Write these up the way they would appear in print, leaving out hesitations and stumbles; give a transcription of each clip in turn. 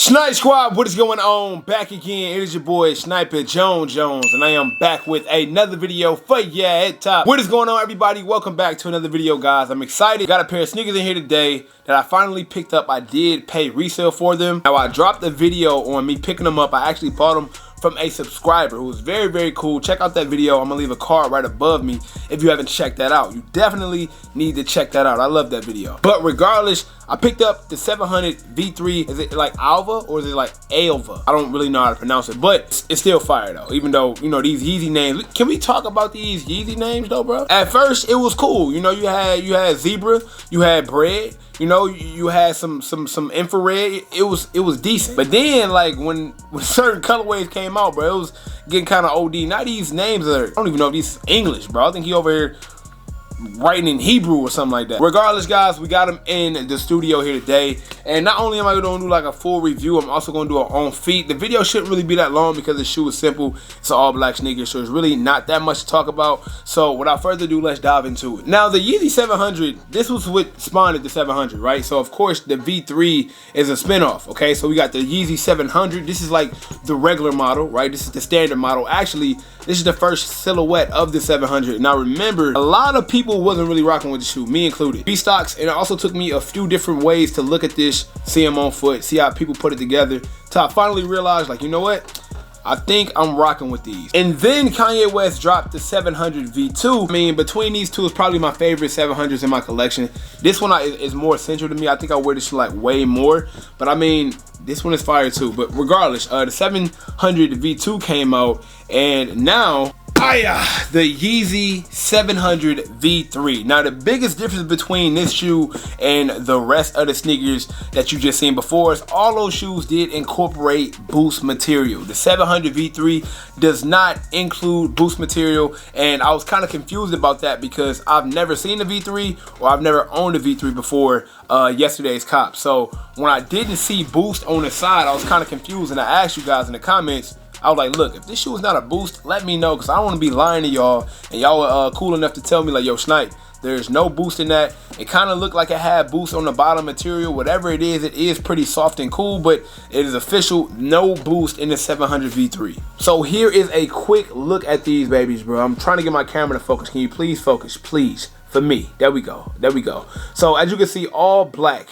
Snipe Squad, what is going on? Back again, it is your boy Sniper Jones, and I am back with another video for ya at top. What is going on, everybody? Welcome back to another video, guys. I'm excited. Got a pair of sneakers in here today that I finally picked up. I did pay resale for them. Now, I dropped a video on me picking them up. I actually bought them from a subscriber who was very, very cool. Check out that video. I'm gonna leave a card right above me if you haven't checked that out. You definitely need to check that out. I love that video. But regardless, I picked up the 700 V3. Is it like Alvah or is it like Alvah? I don't really know how to pronounce it, but it's still fire though. Even though, you know, these Yeezy names. Can we talk about these Yeezy names though, bro? At first, it was cool. You know, you had zebra, you had bread. You know, you had some infrared. It was decent. But then, like when certain colorways came out, bro, it was getting kind of OD. Now these names are, I don't even know if these English, bro. I think he over here writing in Hebrew or something like that. Regardless, guys, we got him in the studio here today, and not only am I going to do like a full review, I'm also going to do it on feet. The video shouldn't really be that long because the shoe is simple. It's an all black sneaker, so it's really not that much to talk about. So without further ado, let's dive into it. Now, the Yeezy 700, this was what spawned the 700, right? So of course the V3 is a spinoff. Okay, so we got the Yeezy 700. This is like the regular model, right? This is the standard model. Actually, this is the first silhouette of the 700. Now remember, a lot of people wasn't really rocking with the shoe, me included. B-stocks, and it also took me a few different ways to look at this, see them on foot, see how people put it together, till I finally realized, like, you know what? I think I'm rocking with these. And then Kanye West dropped the 700 V2. I mean, between these two is probably my favorite 700s in my collection. This one is more essential to me. I think I wear this like way more, but I mean, this one is fire too. But regardless, the 700 V2 came out, and now the Yeezy 700 V3. Now, the biggest difference between this shoe and the rest of the sneakers that you just seen before is all those shoes did incorporate boost material. The 700 V3 does not include boost material, and I was kind of confused about that because I've never seen the V3 or I've never owned a V3 before yesterday's cop. So when I didn't see boost on the side, I was kind of confused, and I asked you guys in the comments. I was like, look, if this shoe is not a boost, let me know, because I don't want to be lying to y'all, and y'all are cool enough to tell me, like, yo, Snipe, there's no boost in that. It kind of looked like it had boost on the bottom material. Whatever it is pretty soft and cool, but it is official, no boost in the 700 V3. So here is a quick look at these babies, bro. I'm trying to get my camera to focus. Can you please focus, please, for me? There we go, there we go. So as you can see, all black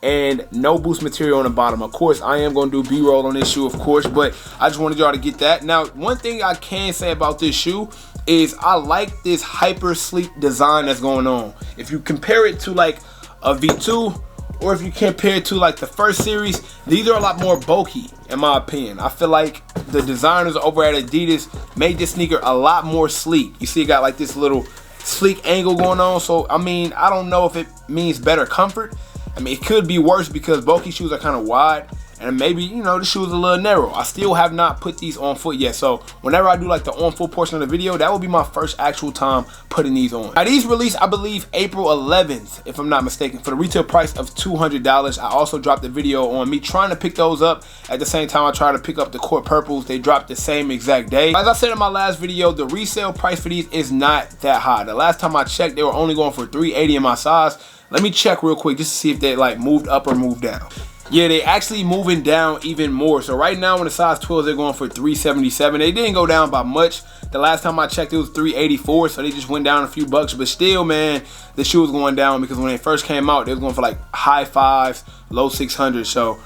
and no boost material on the bottom. Of course, I am going to do B-roll on this shoe, of course, but I just wanted y'all to get that. Now, one thing I can say about this shoe is I like this hyper sleek design that's going on. If you compare it to like a V2, or if you compare it to like the first series, these are a lot more bulky, in my opinion. I feel like the designers over at Adidas made this sneaker a lot more sleek. You see it got like this little sleek angle going on. So, I mean, I don't know if it means better comfort. I mean, it could be worse because bulky shoes are kind of wide, and maybe, you know, the shoe is a little narrow. I still have not put these on foot yet, so whenever I do like the on foot portion of the video, that will be my first actual time putting these on. Now, these released, I believe, April 11th, if I'm not mistaken, for the retail price of $200. I also dropped a video on me trying to pick those up. At the same time, I tried to pick up the Court Purples. They dropped the same exact day. As I said in my last video, the resale price for these is not that high. The last time I checked, they were only going for $380 in my size. Let me check real quick just to see if they like moved up or moved down. Yeah, they actually moving down even more. So right now in the size 12, they're going for $377. They didn't go down by much. The last time I checked, it was $384, so they just went down a few bucks. But still, man, the shoe was going down because when they first came out, they was going for like high 5s, low 600s. So,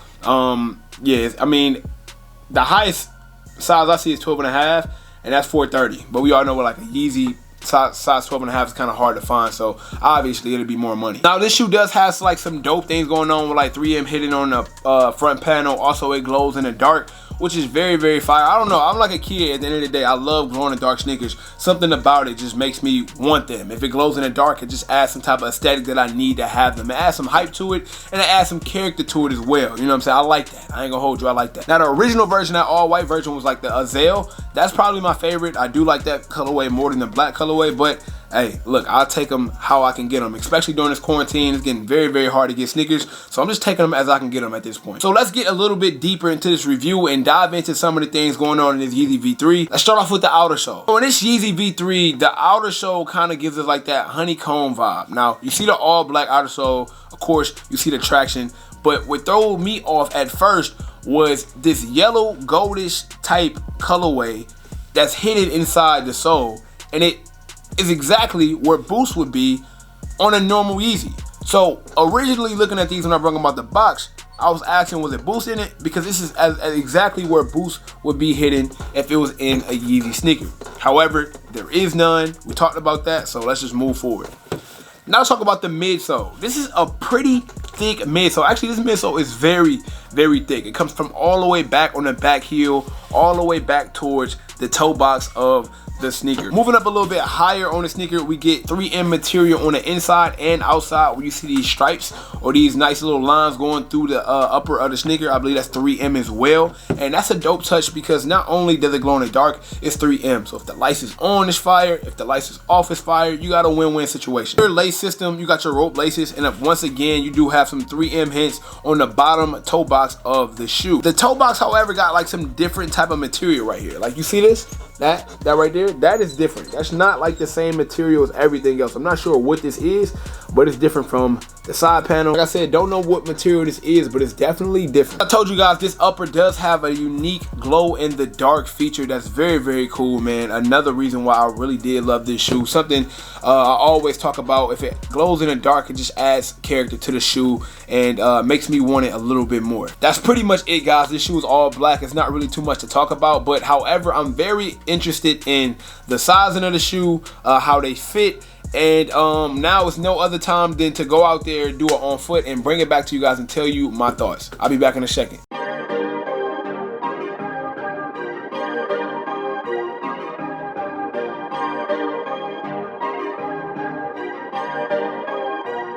yeah, I mean, the highest size I see is 12.5, and that's $430. But we all know what like a Yeezy size 12.5 is kind of hard to find, so obviously it'll be more money. Now, this shoe does have like some dope things going on with like 3M hidden on the front panel. Also, it glows in the dark, which is very, very fire. I don't know, I'm like a kid at the end of the day. I love glow in the dark sneakers. Something about it just makes me want them. If it glows in the dark, it just adds some type of aesthetic that I need to have them. It adds some hype to it, and it adds some character to it as well. You know what I'm saying? I like that. I ain't gonna hold you, I like that. Now, the original version, that all white version, was like the Resell. That's probably my favorite. I do like that colorway more than the black colorway, but hey, look, I'll take them how I can get them, especially during this quarantine. It's getting very, very hard to get sneakers, so I'm just taking them as I can get them at this point. So let's get a little bit deeper into this review and dive into some of the things going on in this Yeezy V3. Let's start off with the outer sole. So in this Yeezy V3, the outer sole kind of gives us like that honeycomb vibe. Now, you see the all black outer sole, of course, you see the traction, but what threw me off at first was this yellow goldish type colorway that's hidden inside the sole, and it is exactly where Boost would be on a normal Yeezy. So originally looking at these when I brought them out the box, I was asking, was it Boost in it? Because this is exactly where Boost would be hidden if it was in a Yeezy sneaker. However, there is none. We talked about that, so let's just move forward. Now let's talk about the midsole. This is a pretty thick midsole. Actually, this midsole is very, very thick. It comes from all the way back on the back heel, all the way back towards the toe box of the sneaker. Moving up a little bit higher on the sneaker, we get 3M material on the inside and outside where you see these stripes or these nice little lines going through the upper of the sneaker. I believe that's 3M as well, and that's a dope touch because not only does it glow in the dark, it's 3M. So if the lights is on, it's fire. If the lights is off, it's fire. You got a win-win situation. Your lace system, you got your rope laces, and once again, you do have some 3M hints on the bottom toe box of the shoe. The toe box, however, got like some different type of material right here. Like you see this? That right there, that is different. That's not like the same material as everything else. I'm not sure what this is, but it's different from the side panel. Like I said, don't know what material this is, but it's definitely different. I told you guys this upper does have a unique glow in the dark feature that's very, very cool, man. Another reason why I really did love this shoe. Something I always talk about, if it glows in the dark, it just adds character to the shoe and makes me want it a little bit more. That's pretty much it, guys. This shoe is all black. It's not really too much to talk about, but however, I'm very interested in the sizing of the shoe, how they fit, and now it's no other time than to go out there, do it on foot, and bring it back to you guys and tell you my thoughts. I'll be back in a second.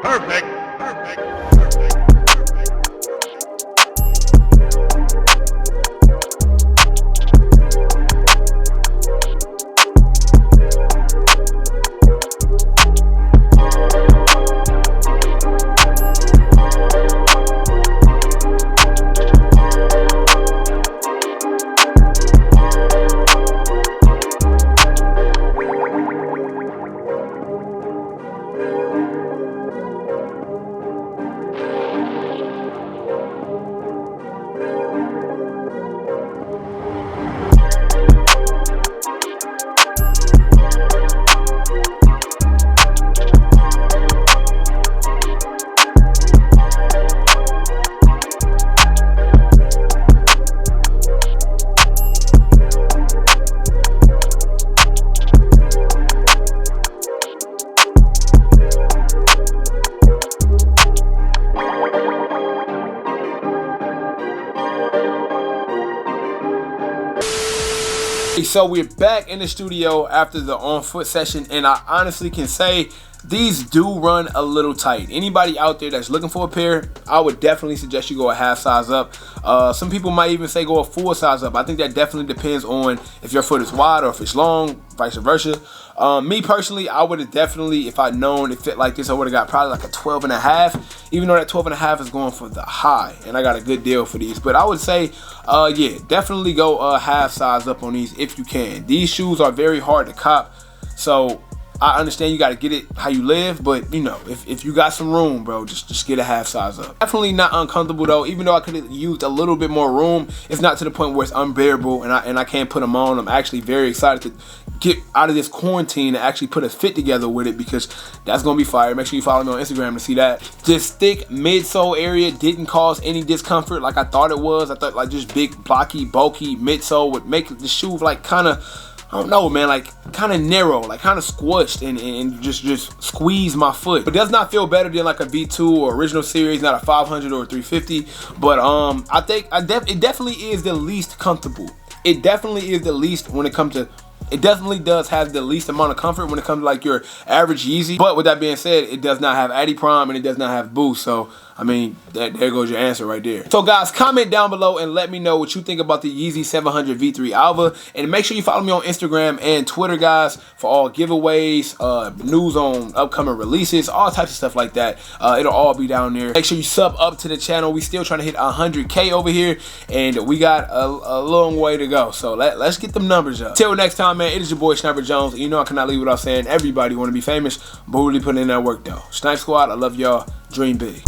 Perfect. So we're back in the studio after the on foot session, and I honestly can say these do run a little tight. Anybody out there that's looking for a pair, I would definitely suggest you go a half size up. Some people might even say go a full size up. I think that definitely depends on if your foot is wide or if it's long, vice versa. Me personally, I would have definitely, if I'd known it fit like this, I would have got probably like a 12.5, even though that 12.5 is going for the high, and I got a good deal for these. But I would say, yeah, definitely go half size up on these if you can. These shoes are very hard to cop, so I understand you got to get it how you live, but you know, if you got some room, bro, just get a half size up. Definitely not uncomfortable though. Even though I could have used a little bit more room, it's not to the point where it's unbearable and I can't put them on. I'm actually very excited to get out of this quarantine and actually put a fit together with it, because that's gonna be fire. Make sure you follow me on Instagram to see that. This thick midsole area didn't cause any discomfort like I thought it was. I thought like just big, blocky, bulky midsole would make the shoe like kind of, I don't know, man, like kind of narrow, like kind of squished and just squeeze my foot. But it does not feel better than like a V2 or original series, not a 500 or a 350. But I think it definitely is the least comfortable. It definitely is the least when it comes to, it definitely does have the least amount of comfort when it comes to like your average Yeezy. But with that being said, it does not have Adi Prime and it does not have Boost. So I mean, there goes your answer right there. So guys, comment down below and let me know what you think about the Yeezy 700 V3 Alhav. And make sure you follow me on Instagram and Twitter, guys, for all giveaways, news on upcoming releases, all types of stuff like that. It'll all be down there. Make sure you sub up to the channel. We still trying to hit 100K over here, and we got a long way to go. So let's get them numbers up. Till next time, man, it is your boy Sniper Jones. And you know I cannot leave without saying everybody want to be famous, but really putting in that work though. Snipe Squad, I love y'all. Dream big.